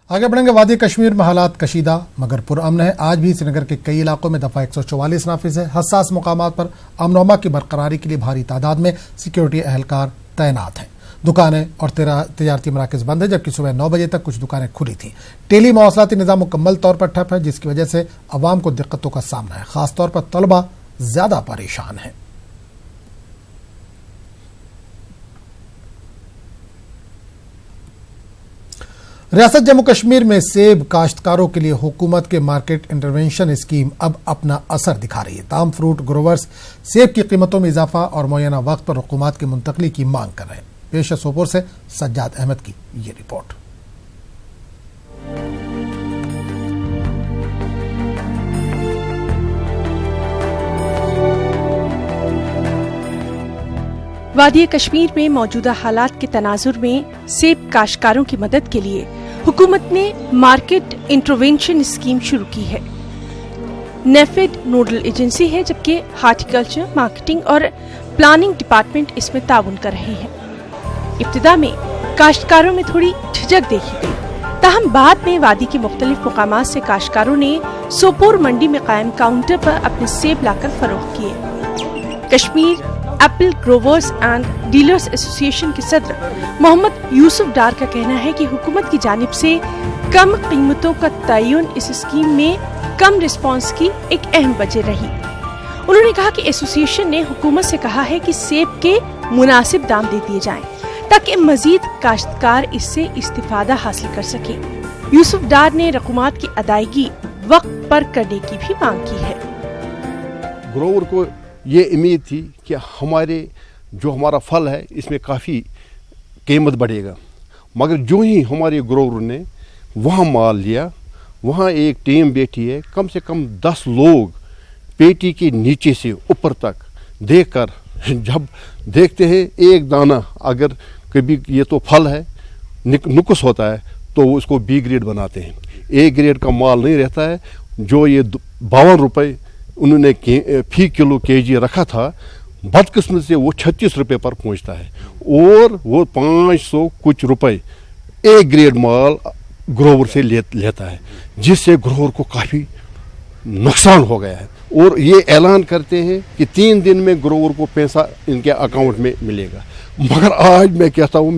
आगे बढ़ेंगे। वादी कश्मीर में हालात कशीदा मगर पुरअमन है। आज भी श्रीनगर के कई इलाकों में दफा 144 नाफिज है। हसास मुकामात पर अमन की बरकरारी के लिए भारी तादाद में सिक्योरिटी अहलकार तैनात हैं। दुकानें और तजारती मराकज बंद है, जबकि सुबह 9 बजे तक कुछ दुकानें खुली थी। टेली मवासलाती निज़ाम मुकम्मल तौर पर ठप है, जिसकी वजह से अवाम को दिक्कतों का सामना है। खासतौर पर तलबा ज्यादा परेशान है। रियासत जम्मू कश्मीर में सेब काश्तकारों के लिए हुकूमत के मार्केट इंटरवेंशन स्कीम अब अपना असर दिखा रही है। तमाम फ्रूट ग्रोवर्स सेब की कीमतों में इजाफा और मुय्यना वक्त पर हुकूमत की मुंतकली की मांग कर रहे हैं। पेश है सोपोर से सज्जाद अहमद की ये रिपोर्ट। वादी कश्मीर में मौजूदा हालात के तनाजुर में सेब काश्तकारों की मदद के लिए हुकूमत ने मार्केट इंटरवेंशन स्कीम शुरू की है। नेफेड नोडल एजेंसी है, जबकि हार्टिकल्चर, मार्केटिंग और प्लानिंग डिपार्टमेंट इसमें ताउन कर रहे हैं। इब्तिदा में काश्तकारों में थोड़ी झिझक देखी गई, ताहम बाद में वादी के मुख्तलिफ मुकामात से काश्तकारों ने सोपोर मंडी में कायम काउंटर पर अपने सेब लाकर फरोख्त किए। Kashmir Apple growers and dealers association के सदर मोहम्मद यूसुफ डार का कहना है कि हुकूमत की जानिब से कम कीमतों का तयन इस स्कीम में कम रिस्पांस की एक अहम वजह रही। उन्होंने कहा कि एसोसिएशन ने हुकूमत से कहा है कि सेब के मुनासिब दाम दे दिए जाएं, ताकि मजीद काश्तकार इससे इस्तिफादा हासिल कर सके। यूसुफ डार ने रकूमात की अदायगी वक्त पर करने की भी मांग की है। ग्रोवर को ये उम्मीद थी कि हमारा फल है इसमें काफ़ी कीमत बढ़ेगा, मगर जो ही हमारे ग्रोवर ने वहाँ माल लिया, वहाँ एक टीम बैठी है, कम से कम 10 लोग पेटी के नीचे से ऊपर तक देखकर जब देखते हैं एक दाना अगर कभी ये तो फल है नुक्स होता है तो उसको B ग्रेड बनाते हैं। A ग्रेड का माल नहीं रहता है। जो ये 52 रुपये उन्होंने फी किलो केजी रखा था, बदकिस्मत से वो 36 रुपये पर पहुंचता है और वो 500 कुछ रुपए A ग्रेड माल ग्रोवर से लेता है, जिससे ग्रोवर को काफ़ी नुकसान हो गया है। और ये ऐलान करते हैं कि 3 दिन में ग्रोवर को पैसा इनके अकाउंट में मिलेगा, मगर आज मैं कहता हूँ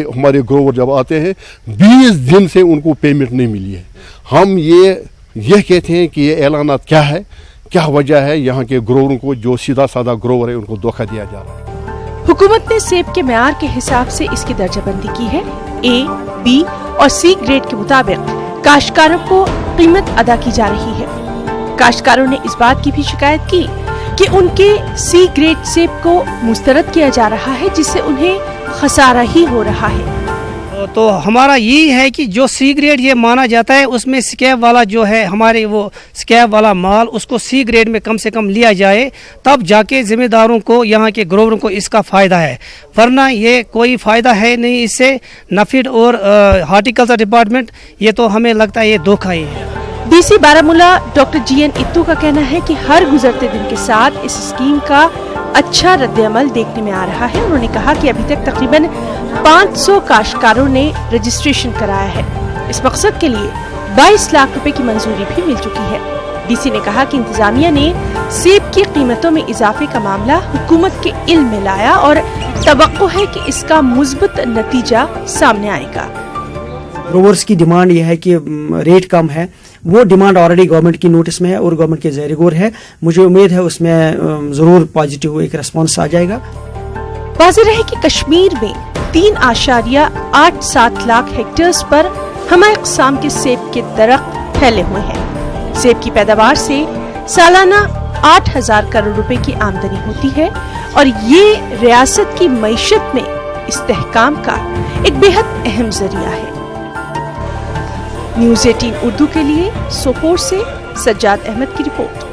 हमारे ग्रोवर जब आते हैं 20 दिन से उनको पेमेंट नहीं मिली है। हम ये कहते हैं कि ये ऐलानात क्या है, क्या वजह है यहाँ के ग्रोवरों को, जो सीधा साधा ग्रोवर है उनको धोखा दिया जा रहा है। हुकूमत ने सेब के मेयार के हिसाब से इसकी दर्जाबंदी की है। A, B और C ग्रेड के मुताबिक काश्तकारों को कीमत अदा की जा रही है। काश्तकारों ने इस बात की भी शिकायत की कि उनके C ग्रेड सेब को मुस्तरद किया जा रहा है, जिससे उन्हें खसारा ही हो रहा है। तो हमारा यही है कि जो C ग्रेड ये माना जाता है, उसमें स्कैब वाला जो है हमारे वो स्कैब वाला माल उसको C ग्रेड में कम से कम लिया जाए, तब जाके जिम्मेदारों को, यहाँ के ग्रोवरों को इसका फ़ायदा है, वरना ये कोई फ़ायदा है नहीं इससे। नफीड और हार्टिकल्चर डिपार्टमेंट, ये तो हमें लगता है ये धोखा ही है। DC बारामूला डॉक्टर GN इत्तू का कहना है कि हर गुजरते दिन के साथ इस स्कीम का अच्छा रद्द-ए-अमल देखने में आ रहा है। उन्होंने कहा कि अभी तक तकरीबन 500 काश्तकारों ने रजिस्ट्रेशन कराया है। इस मकसद के लिए 22 लाख रुपए की मंजूरी भी मिल चुकी है। DC ने कहा कि इंतजामिया ने सेब की कीमतों में इजाफे का मामला हुकूमत के इल्म में लाया और तवक्को है कि इसका मुस्बत नतीजा सामने आएगा। ग्रोवर्स की डिमांड यह है कि रेट कम है, वो डिमांड ऑलरेडी गवर्नमेंट की नोटिस में है और गवर्नमेंट के ज़ेर गौर है। मुझे उम्मीद है उसमें ज़रूर पॉजिटिव एक रिस्पॉन्स आ जाएगा। वाज़ेह रहे कि कश्मीर में 3.87 लाख हेक्टेयर्स पर हमा इक़साम के सेब के दरख्त फैले हुए हैं। सेब की पैदावार से सालाना 8,000 करोड़ रुपए की आमदनी होती है और ये रियासत की मईशत में इस्तेहकाम का एक बेहद अहम जरिया है। न्यूज़ 18 उर्दू के लिए सोपोर से सज्जाद अहमद की रिपोर्ट।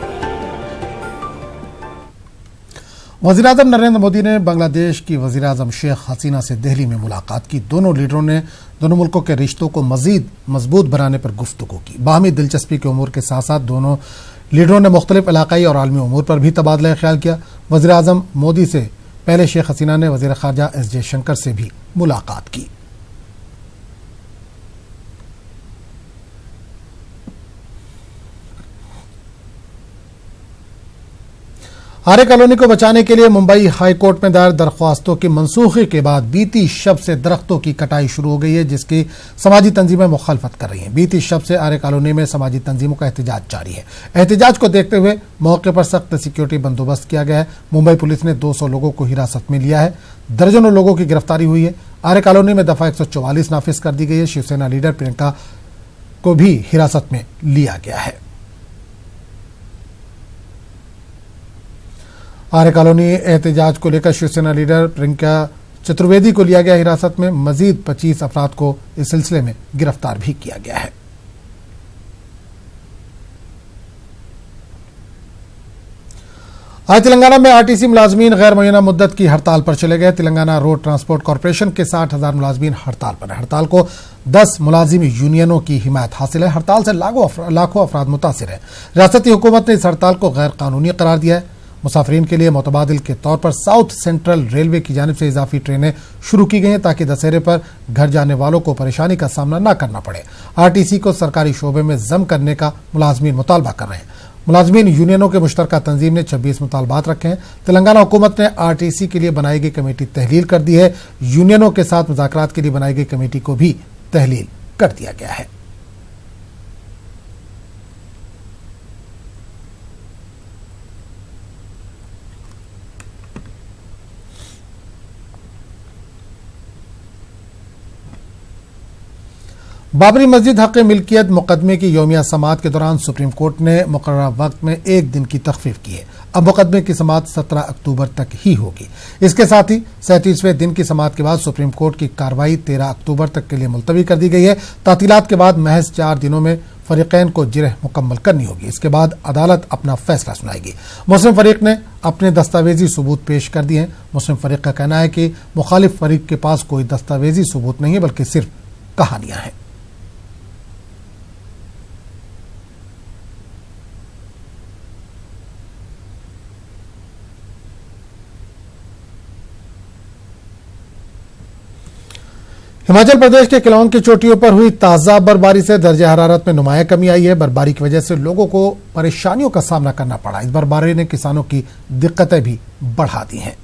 वज़ीर-ए-आज़म नरेंद्र मोदी ने बांग्लादेश की वज़ीर-ए-आज़म शेख हसीना से दिल्ली में मुलाकात की। दोनों लीडरों ने दोनों मुल्कों के रिश्तों को मजीद मजबूत बनाने पर गुफ्तगू की। बाहमी दिलचस्पी के उमूर के साथ साथ दोनों लीडरों ने मुख्तलिफ इलाकाई और आलमी उमूर पर भी तबादला ख्याल किया। वज़ीर-ए-आज़म मोदी से पहले शेख हसीना ने वज़ीर ख़ारजा S जयशंकर से भी मुलाकात की। आर्य कॉलोनी को बचाने के लिए मुंबई हाई कोर्ट में दायर दरख्वास्तों की मनसूखी के बाद बीती शब से दरख्तों की कटाई शुरू हो गई है, जिसकी समाजी तंजीमें मुखालफत कर रही हैं। बीती शब से आर्य कॉलोनी में समाजी तंजीमों का एहतजाज जारी है। एहतजाज को देखते हुए मौके पर सख्त सिक्योरिटी बंदोबस्त किया गया है। मुंबई पुलिस ने 200 लोगों को हिरासत में लिया है। दर्जनों लोगों की गिरफ्तारी हुई है। आर्य कॉलोनी में दफा 144 नाफिज कर दी गई है। शिवसेना लीडर प्रियंका को भी हिरासत में लिया गया है। आर्य कॉलोनी एहतजाज को लेकर शिवसेना लीडर प्रियंका चतुर्वेदी को लिया गया हिरासत में। मजीद 25 अफराद को इस सिलसिले में गिरफ्तार भी किया गया है। आज तेलंगाना में आरटीसी मुलाजमीन गैर मुअय्यना मुद्दत की हड़ताल पर चले गए। तेलंगाना रोड ट्रांसपोर्ट कॉरपोरेशन के 60,000 मुलाजमीन हड़ताल पर है। हड़ताल को 10 मुलाजिम यूनियनों की हिमायत हासिल है। हड़ताल से लाखों अफराद मुतासिर है। रियासती हुकूमत ने इस हड़ताल को गैर कानूनी करार दिया है। मुसाफिरीन के लिए मुतबादिल के तौर पर साउथ सेंट्रल रेलवे की जानिब से इजाफी ट्रेनें शुरू की गई हैं, ताकि दशहरे पर घर जाने वालों को परेशानी का सामना न करना पड़े। आरटीसी को सरकारी शोबे में जम करने का मुलाजमीन मुतालबा कर रहे हैं। मुलाजमीन यूनियनों के मुश्तरका तंजीम ने 26 मुतालबात रखे हैं। तेलंगाना हुकूमत ने आरटीसी के लिए बनाई गई कमेटी तहलील कर दी है। यूनियनों के साथ मुज़ाकरात के लिए बनाई गई कमेटी को भी तहलील कर दिया गया है। बाबरी मस्जिद हक़ मिल्कियत मुकदमे की यौमिया समाअत के दौरान सुप्रीम कोर्ट ने मुकर्रर वक्त में 1 दिन की तखफीफ की है। अब मुकदमे की समाअत 17 अक्टूबर तक ही होगी। इसके साथ ही 37वें दिन की समाअत के बाद सुप्रीम कोर्ट की कार्रवाई 13 अक्टूबर तक के लिए मुलतवी कर दी गई है। तातीलात के बाद महज 4 दिनों में फरीकैन को जिरह मुकम्मल करनी होगी। इसके बाद अदालत अपना फैसला सुनाएगी। मुस्लिम फरीक ने अपने दस्तावेजी सबूत पेश कर दिए हैं। मुस्लिम फरीक का कहना है कि मुखालिफ फरीक के पास कोई दस्तावेजी सबूत नहीं है, बल्कि सिर्फ कहानियां हैं। हिमाचल प्रदेश के किलाउन की चोटियों पर हुई ताजा बर्फबारी से दर्जा हरारत में नुमाया कमी आई है। बर्फबारी की वजह से लोगों को परेशानियों का सामना करना पड़ा। इस बर्फबारी ने किसानों की दिक्कतें भी बढ़ा दी हैं।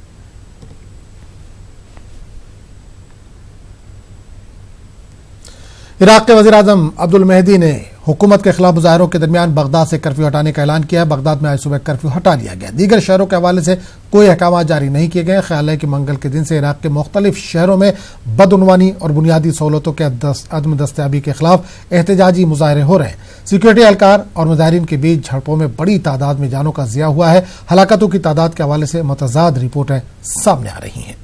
इराक के वज़ीर आज़म अब्दुल मेहदी ने हुकूमत के खिलाफ मुजाहिरों के दरमियान बगदाद से कर्फ्यू हटाने का ऐलान किया। बगदाद में आज सुबह कर्फ्यू हटा लिया गया। दीगर शहरों के हवाले से कोई अहकाम जारी नहीं किए गए। ख्याल है कि मंगल के दिन से इराक के मुख्तलिफ शहरों में बदउनवानी और बुनियादी सहूलतों के अदम दस्तयाबी के खिलाफ एहतजाजी मुजाहरे हो रहे हैं। सिक्योरिटी एहलकार और मुजाहिरीन के बीच झड़पों में बड़ी तादाद में जानों का ज़िया हुआ है। हलाकतों की तादाद के हवाले से मुतज़ाद रिपोर्टें सामने आ रही हैं।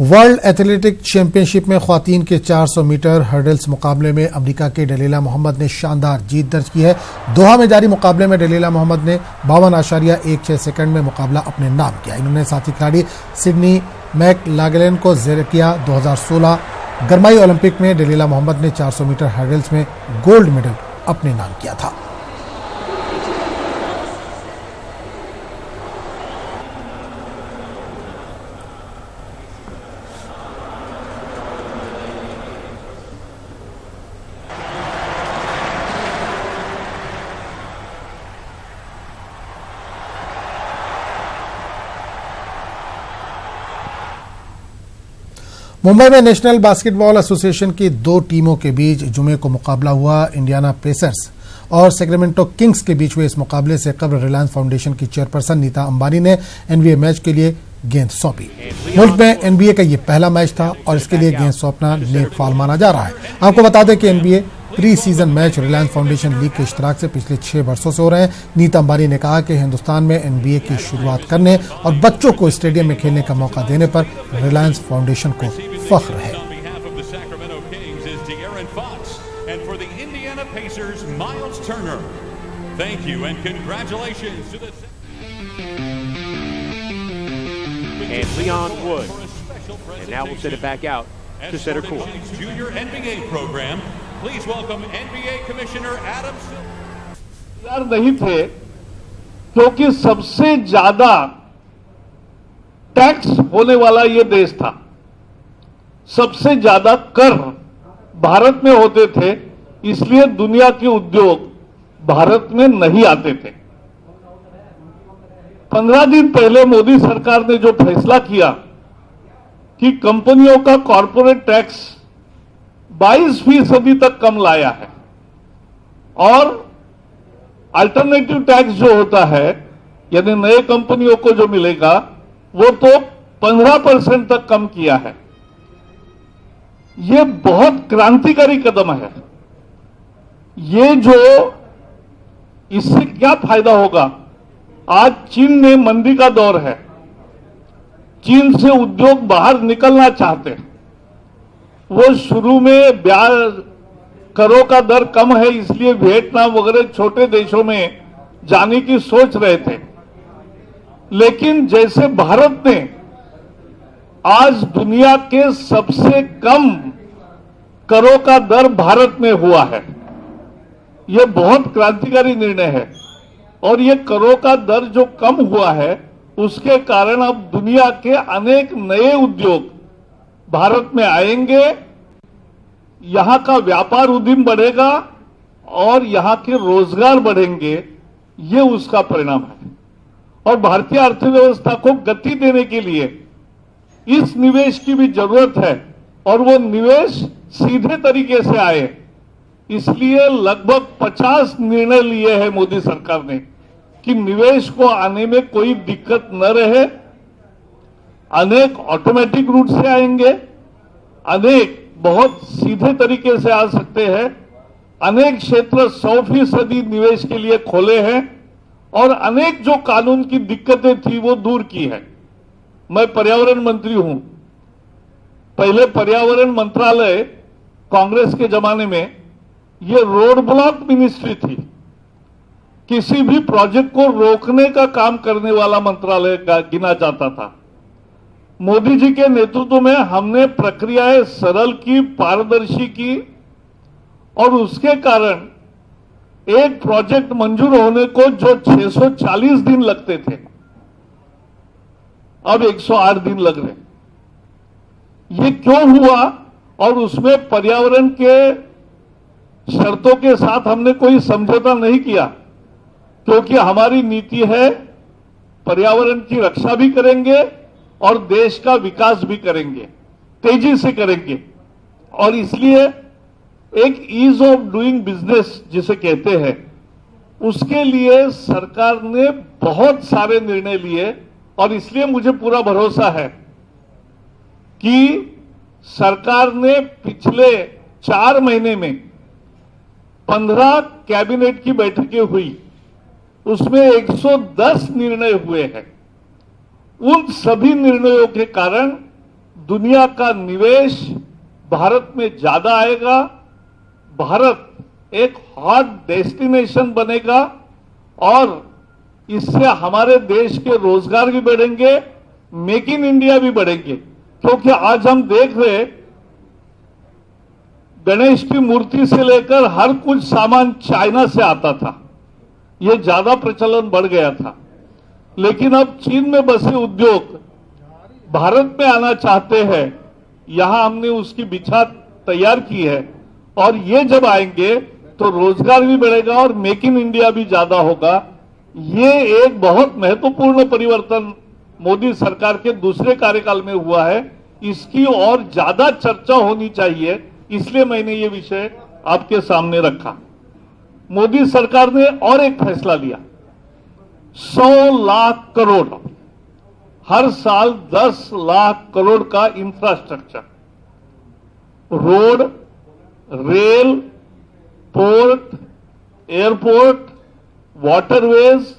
वर्ल्ड एथलेटिक चैंपियनशिप में ख्वातीन के 400 मीटर हर्डल्स मुकाबले में अमेरिका के डलीला मोहम्मद ने शानदार जीत दर्ज की है। दोहा में जारी मुकाबले में डलीला मोहम्मद ने 52.16 सेकंड में मुकाबला अपने नाम किया। इन्होंने साथी खिलाड़ी सिडनी मैकलागलन को ज़ेर किया। 2016 गरमाई ओलंपिक में डलीला मोहम्मद ने 400 मीटर हर्डल्स में गोल्ड मेडल अपने नाम किया था। मुंबई में नेशनल बास्केटबॉल एसोसिएशन की 2 टीमों के बीच जुमे को मुकाबला हुआ। इंडियाना पेसर्स और सैक्रामेंटो किंग्स के बीच हुए इस मुकाबले से कबल रिलायंस फाउंडेशन की चेयरपर्सन नीता अंबानी ने एनबीए मैच के लिए गेंद सौंपी। मुल्क में एनबीए का ये पहला मैच था और इसके लिए गेंद सौंपना नेक फाल माना जा रहा है। आपको बता दें कि NBA pre season match Reliance foundation league के इश्तराक से पिछले 6 वर्षों से हो रहे हैं। नीता अंबानी ने कहा कि हिंदुस्तान में एनबीए की शुरुआत करने और बच्चों को स्टेडियम में खेलने का मौका देने पर रिलायंस फाउंडेशन को फख्र है। Thank you and congratulations to the and Leon Wood, and now we'll send it back out to center court. Junior NBA program. Please welcome NBA Commissioner Adam Silver. तैयार नहीं थे क्योंकि सबसे ज्यादा टैक्स होने वाला ये देश था, सबसे ज्यादा कर भारत में होते थे, इसलिए दुनिया के उद्योग भारत में नहीं आते थे। 15 दिन पहले मोदी सरकार ने जो फैसला किया कि कंपनियों का कॉर्पोरेट टैक्स 22% तक कम लाया है और अल्टरनेटिव टैक्स जो होता है यानी नए कंपनियों को जो मिलेगा वो तो 15% तक कम किया है। ये बहुत क्रांतिकारी कदम है। ये जो इससे क्या फायदा होगा? आज चीन में मंदी का दौर है, चीन से उद्योग बाहर निकलना चाहते हैं। वो शुरू में ब्याज करों का दर कम है इसलिए वियतनाम वगैरह छोटे देशों में जाने की सोच रहे थे, लेकिन जैसे भारत ने आज दुनिया के सबसे कम करों का दर भारत में हुआ है, यह बहुत क्रांतिकारी निर्णय है। और ये करों का दर जो कम हुआ है उसके कारण अब दुनिया के अनेक नए उद्योग भारत में आएंगे, यहां का व्यापार उद्यम बढ़ेगा और यहां के रोजगार बढ़ेंगे, ये उसका परिणाम है। और भारतीय अर्थव्यवस्था को गति देने के लिए इस निवेश की भी जरूरत है और वो निवेश सीधे तरीके से आए, इसलिए लगभग 50 निर्णय लिए हैं मोदी सरकार ने कि निवेश को आने में कोई दिक्कत न रहे। अनेक ऑटोमेटिक रूट से आएंगे, अनेक बहुत सीधे तरीके से आ सकते हैं, अनेक क्षेत्र 100% निवेश के लिए खोले हैं और अनेक जो कानून की दिक्कतें थी वो दूर की है। मैं पर्यावरण मंत्री हूं, पहले पर्यावरण मंत्रालय कांग्रेस के जमाने में ये रोड ब्लॉक मिनिस्ट्री थी, किसी भी प्रोजेक्ट को रोकने का काम करने वाला मंत्रालय गिना जाता था। मोदी जी के नेतृत्व में हमने प्रक्रियाएं सरल की, पारदर्शी की और उसके कारण एक प्रोजेक्ट मंजूर होने को जो 640 दिन लगते थे अब 108 दिन लग रहे। ये क्यों हुआ? और उसमें पर्यावरण के शर्तों के साथ हमने कोई समझौता नहीं किया, क्योंकि हमारी नीति है पर्यावरण की रक्षा भी करेंगे और देश का विकास भी करेंगे, तेजी से करेंगे। और इसलिए एक ईज ऑफ डूइंग बिजनेस जिसे कहते हैं, उसके लिए सरकार ने बहुत सारे निर्णय लिए और इसलिए मुझे पूरा भरोसा है कि सरकार ने पिछले 4 महीने में 15 कैबिनेट की बैठकें हुई, उसमें 110 निर्णय हुए हैं। उन सभी निर्णयों के कारण दुनिया का निवेश भारत में ज्यादा आएगा, भारत एक हॉट डेस्टिनेशन बनेगा और इससे हमारे देश के रोजगार भी बढ़ेंगे, मेक इन इंडिया भी बढ़ेंगे। क्योंकि आज हम देख रहे गणेश की मूर्ति से लेकर हर कुछ सामान चाइना से आता था, यह ज्यादा प्रचलन बढ़ गया था, लेकिन अब चीन में बसे उद्योग भारत में आना चाहते हैं। यहां हमने उसकी बिछा तैयार की है और ये जब आएंगे तो रोजगार भी बढ़ेगा और मेक इन इंडिया भी ज्यादा होगा। ये एक बहुत महत्वपूर्ण परिवर्तन मोदी सरकार के दूसरे कार्यकाल में हुआ है, इसकी और ज्यादा चर्चा होनी चाहिए, इसलिए मैंने ये विषय आपके सामने रखा। मोदी सरकार ने और एक फैसला लिया, 100 लाख करोड़, हर साल 10 लाख करोड़ का infrastructure, road, rail, port, airport, waterways,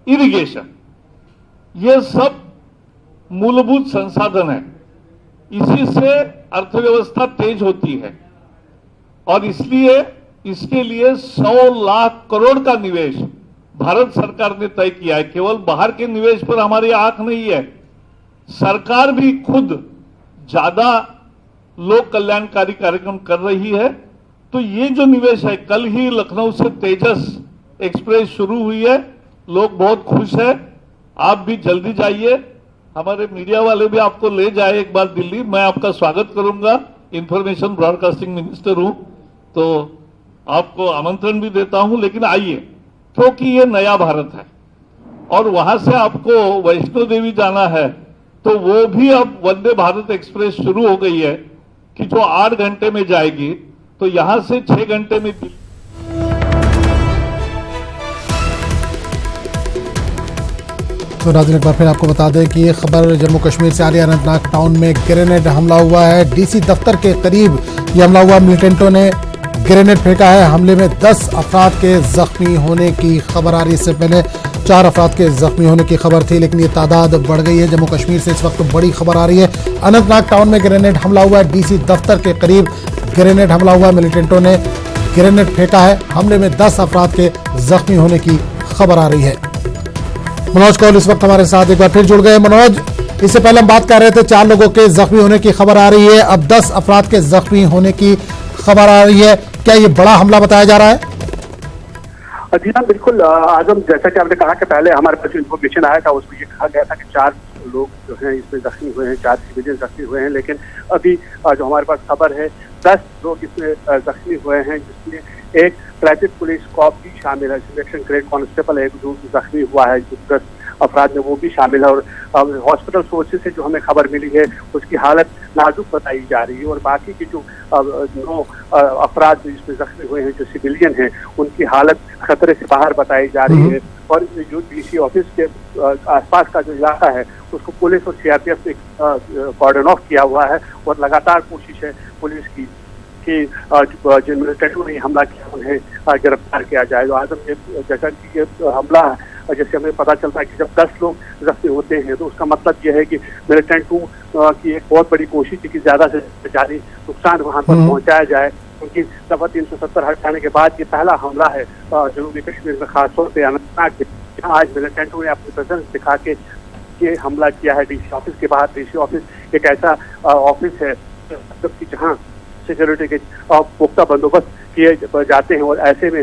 irrigation, ये सब मूलभूत संसाधन है। इसी से अर्थव्यवस्था तेज होती है और इसलिए इसके लिए 100 लाख करोड़ का निवेश भारत सरकार ने तय किया है। केवल बाहर के निवेश पर हमारी आंख नहीं है, सरकार भी खुद ज्यादा लोक कल्याणकारी कार्यक्रम कर रही है। तो ये जो निवेश है, कल ही लखनऊ से तेजस एक्सप्रेस शुरू हुई है, लोग बहुत खुश हैं। आप भी जल्दी जाइए, हमारे मीडिया वाले भी आपको ले जाए एक बार दिल्ली, मैं आपका स्वागत करूंगा। इंफॉर्मेशन ब्रॉडकास्टिंग मिनिस्टर हूं तो आपको आमंत्रण भी देता हूं, लेकिन आइए, क्योंकि ये नया भारत है और वहां से आपको वैष्णो देवी जाना है तो वो भी अब वंदे भारत एक्सप्रेस शुरू हो गई है कि जो 8 घंटे में जाएगी, तो यहां से 6 घंटे में तो नाज़रीन एक बार फिर आपको बता दें कि ये खबर जम्मू कश्मीर से आ रही है। अनंतनाग टाउन में ग्रेनेड हमला हुआ है। डीसी दफ्तर के करीब ये हमला हुआ। मिलिटेंटों ने ग्रेनेड फेंका है। हमले में 10 अफराद के जख्मी होने की खबर आ रही है। इससे पहले 4 अफराद के जख्मी होने की खबर थी, लेकिन ये तादाद बढ़ गई है। जम्मू कश्मीर से इस वक्त बड़ी खबर आ रही है। अनंतनाग टाउन में ग्रेनेड हमला हुआ है। डीसी दफ्तर के करीब ग्रेनेड हमला हुआ। मिलिटेंटों ने ग्रेनेड फेंका है। हमले में 10 अफराद के जख्मी होने की खबर आ रही है। मनोज कौल इस वक्त हमारे साथ एक बार फिर जुड़ गए। मनोज, इससे पहले हम बात कर रहे थे 4 लोगों के जख्मी होने की खबर आ रही है, अब 10 अफराद के जख्मी होने की खबर आ रही है। क्या ये बड़ा हमला बताया जा रहा है? जी हाँ, बिल्कुल आजम, जैसा कि आपने कहा कि पहले हमारे पास इन्फॉर्मेशन आया था, उसमें ये कहा गया था कि 4 लोग जो हैं इसमें जख्मी हुए हैं, 4 सिविलियन जख्मी हुए हैं, लेकिन अभी जो हमारे पास खबर है 10 लोग इसमें जख्मी हुए हैं, जिसमें एक ट्रैफिक पुलिस कॉप भी शामिल है। सिलेक्शन ग्रेड कांस्टेबल एक जो जख्मी हुआ है, 10 अफराद में वो भी शामिल है। और हॉस्पिटल सोर्सेज से जो हमें खबर मिली है उसकी हालत नाजुक बताई जा रही है, और बाकी की जो 9 अफराद जो इसमें जख्मी हुए हैं जो सिविलियन हैं, उनकी हालत खतरे से बाहर बताई जा रही है। और जो डीसी ऑफिस के आसपास का जो इलाका है उसको पुलिस और सीआरपीएफ ने कॉर्डन ऑफ किया हुआ है, और लगातार कोशिश है पुलिस की कि जिन मिलिटेंटों ने हमला किया उन्हें गिरफ्तार किया जाए। आजम, जैसा कि ये हमला जैसे हमें पता चलता है कि जब 10 लोग जख्मी होते हैं तो उसका मतलब यह है कि मिलिटेंटों की एक बहुत बड़ी कोशिश थी कि ज्यादा से ज्यादा नुकसान वहां पर पहुंचाया जाए, क्योंकि दफा 370 हटाने के बाद ये पहला हमला है जनूबी कश्मीर में, खासतौर पर अनंतनाग में। आज मिलिटेंटों ने अपनी प्रेजेंस दिखा के ये हमला किया है डीसी ऑफिस के बाहर। डीसी ऑफिस एक ऐसा ऑफिस है जबकि जहाँ सिक्योरिटी के पुख्ता बंदोबस्त किए जाते हैं, और ऐसे में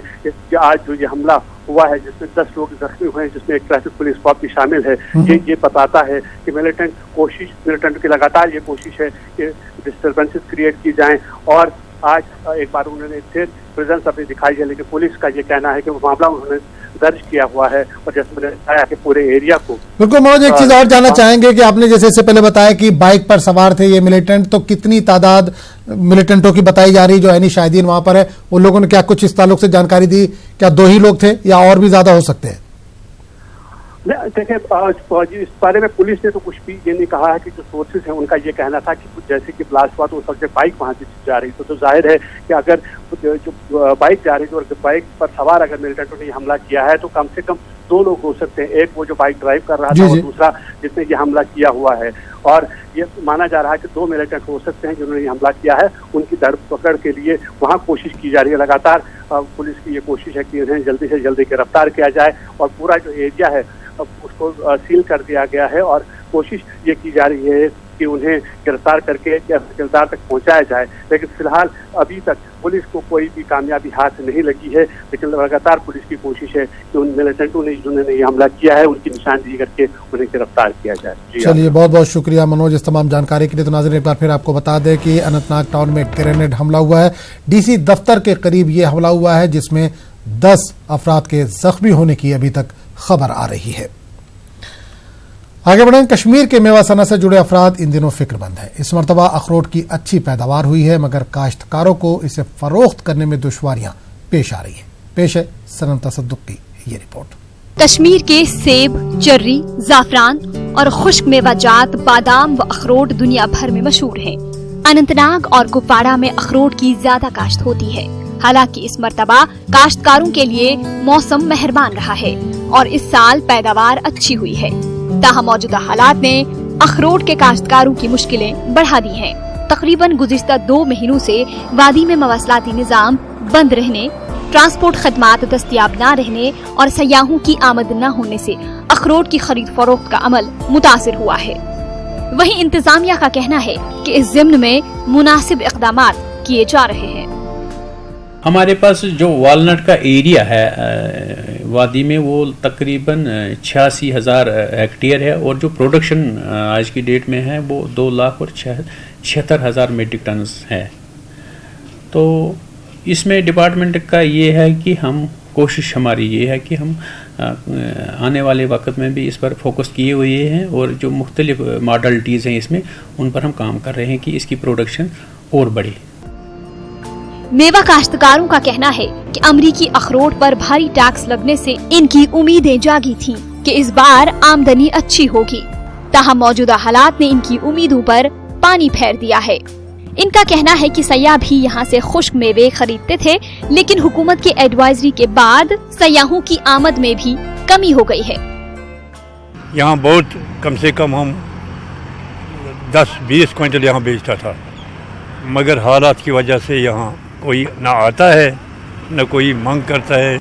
आज जो ये हमला हुआ है जिसमें 10 लोग जख्मी हुए हैं, जिसमें एक ट्रैफिक पुलिस कॉप भी शामिल है, ये बताता है कि मिलिटेंट की लगातार ये कोशिश है कि डिस्टर्बेंसेस क्रिएट की जाएं। और आज एक बार उन्होंने फिर प्रेजेंस अपनी दिखाई है, लेकिन पुलिस का ये कहना है कि वो मामला उन्होंने दर्ज किया हुआ है, और जैसे मैंने बताया कि पूरे एरिया को। बिल्कुल मनोज, एक चीज और जानना चाहेंगे कि आपने जैसे इससे पहले बताया कि बाइक पर सवार थे ये मिलिटेंट, तो कितनी तादाद मिलिटेंटों की बताई जा रही जो ऐनी शाहिदीन वहां पर है? उन लोगों ने क्या कुछ इस ताल्लुक से जानकारी दी? क्या 2 ही लोग थे या और भी ज्यादा हो सकते हैं? देखिए, इस बारे में पुलिस ने तो कुछ भी ये नहीं कहा है। कि जो सोर्सेज है उनका ये कहना था कि जैसे कि ब्लास्ट हुआ तो उस वक्त बाइक वहां से जा रही, तो जाहिर है कि अगर जो बाइक जा रही थी और बाइक पर सवार अगर मिलिटेंटों ने हमला किया है तो कम से कम 2 लोग हो सकते हैं। एक वो जो बाइक ड्राइव कर रहा था और दूसरा जिसने ये हमला किया हुआ है। और ये माना जा रहा है कि 2 मिलिटेंट हो सकते हैं जिन्होंने हमला किया है। उनकी धरपकड़ के लिए वहाँ कोशिश की जा रही है। लगातार पुलिस की ये कोशिश है कि उन्हें जल्दी से जल्दी गिरफ्तार किया जाए, और पूरा जो एरिया है उसको सील कर दिया गया है, और कोशिश ये की जा रही है कि उन्हें गिरफ्तार करके गिरफ्तार तक पहुंचाया जाए। लेकिन फिलहाल अभी तक पुलिस को कोई भी कामयाबी हाथ नहीं लगी है, लेकिन लगातार पुलिस की कोशिश है कि उन मिलिटेंटों ने जिन्होंने ये हमला किया है उनकी निशानदेही करके उन्हें गिरफ्तार किया जाए। चलिए, बहुत बहुत शुक्रिया मनोज इस तमाम जानकारी के लिए। तो नाज़रीन एक बार फिर आपको बता दें कि अनंतनाग टाउन में ग्रेनेड हमला हुआ है। डीसी दफ्तर के करीब ये हमला हुआ है जिसमें 10 अफराद के जख्मी होने की अभी तक खबर आ रही है। आगे बढ़ें, कश्मीर के मेवा सनत से जुड़े अफराद इन दिनों फिक्रमंद हैं। इस मरतबा अखरोट की अच्छी पैदावार हुई है, मगर काश्तकारों को इसे फरोख्त करने में दुश्वारियां पेश आ रही हैं। पेश है सनम तसद्दुक की ये रिपोर्ट। कश्मीर के सेब, चर्री, जाफरान और खुश्क मेवाजात बादाम व अखरोट दुनिया भर में मशहूर हैं। अनंतनाग और कुपवाड़ा में अखरोट की ज्यादा काश्त होती है। हालांकि इस मरतबा काश्तकारों के लिए मौसम मेहरबान रहा है और इस साल पैदावार अच्छी हुई है। ताहम मौजूदा हालात ने अखरोट के काश्तकारों की मुश्किलें बढ़ा दी हैं। तकरीबन गुज़िश्ता 2 महीनों से वादी में मवासलाती निज़ाम बंद रहने, ट्रांसपोर्ट खदमात दस्तयाब न रहने और सयाहों की आमद न होने से अखरोट की खरीद फरोख्त का अमल मुतासिर हुआ है। वहीं इंतजामिया का कहना है कि इस ज़िम्न में मुनासिब इक़दामात किए जा रहे हैं। हमारे पास जो वालनट का एरिया है वादी में वो तकरीबन 86,000 हेक्टेयर है और जो प्रोडक्शन आज की डेट में है वो 2,76,000 मीट्रिक टन है। तो इसमें डिपार्टमेंट का ये है कि हम कोशिश हमारी ये है कि हम आने वाले वक्त में भी इस पर फोकस किए हुए हैं और जो मुख्तलिफ मॉडलिटीज़ हैं इसमें उन पर हम काम कर रहे हैं कि इसकी प्रोडक्शन और बढ़े। मेवा काश्तकारों का कहना है कि अमरीकी अखरोट पर भारी टैक्स लगने से इनकी उम्मीदें जागी थीं कि इस बार आमदनी अच्छी होगी। ताहम मौजूदा हालात ने इनकी उम्मीदों पर पानी फेर दिया है। इनका कहना है कि सयाह भी यहाँ से खुश्क मेवे खरीदते थे, लेकिन हुकूमत की एडवाइजरी के बाद सयाहों की आमद में भी कमी हो गई है। यहाँ बहुत कम से कम हम 10-20 क्विंटल यहाँ बेचता था, मगर हालात की वजह से यहाँ कोई ना आता है न कोई मांग करता है।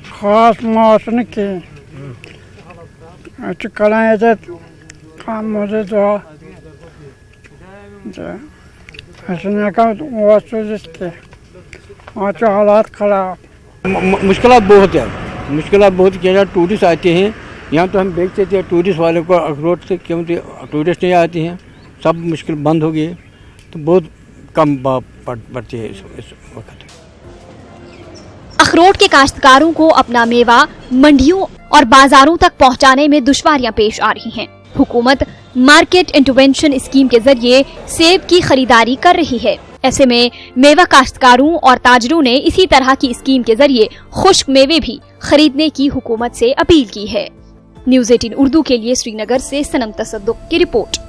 खास मौसम के काम मुझे तो हालात खराब मुश्किलात बहुत है, मुश्किलात बहुत किया। टूरिस्ट आते हैं यहाँ तो हम बेचते थे टूरिस्ट वाले को अखरोट से, क्योंकि टूरिस्ट नहीं आते हैं, सब मुश्किल बंद हो गई, तो बहुत कम पड़ती है इस वक्त। अखरोट के काश्तकारों को अपना मेवा मंडियों और बाजारों तक पहुंचाने में दुश्वारियां पेश आ रही हैं। हुकूमत मार्केट इंटरवेंशन स्कीम के जरिए सेब की खरीदारी कर रही है। ऐसे में मेवा काश्तकारों और ताजरों ने इसी तरह की स्कीम के जरिए खुश्क मेवे भी खरीदने की हुकूमत से अपील की है। न्यूज़ 18 उर्दू के लिए श्रीनगर से सनम तसद्दुक की रिपोर्ट।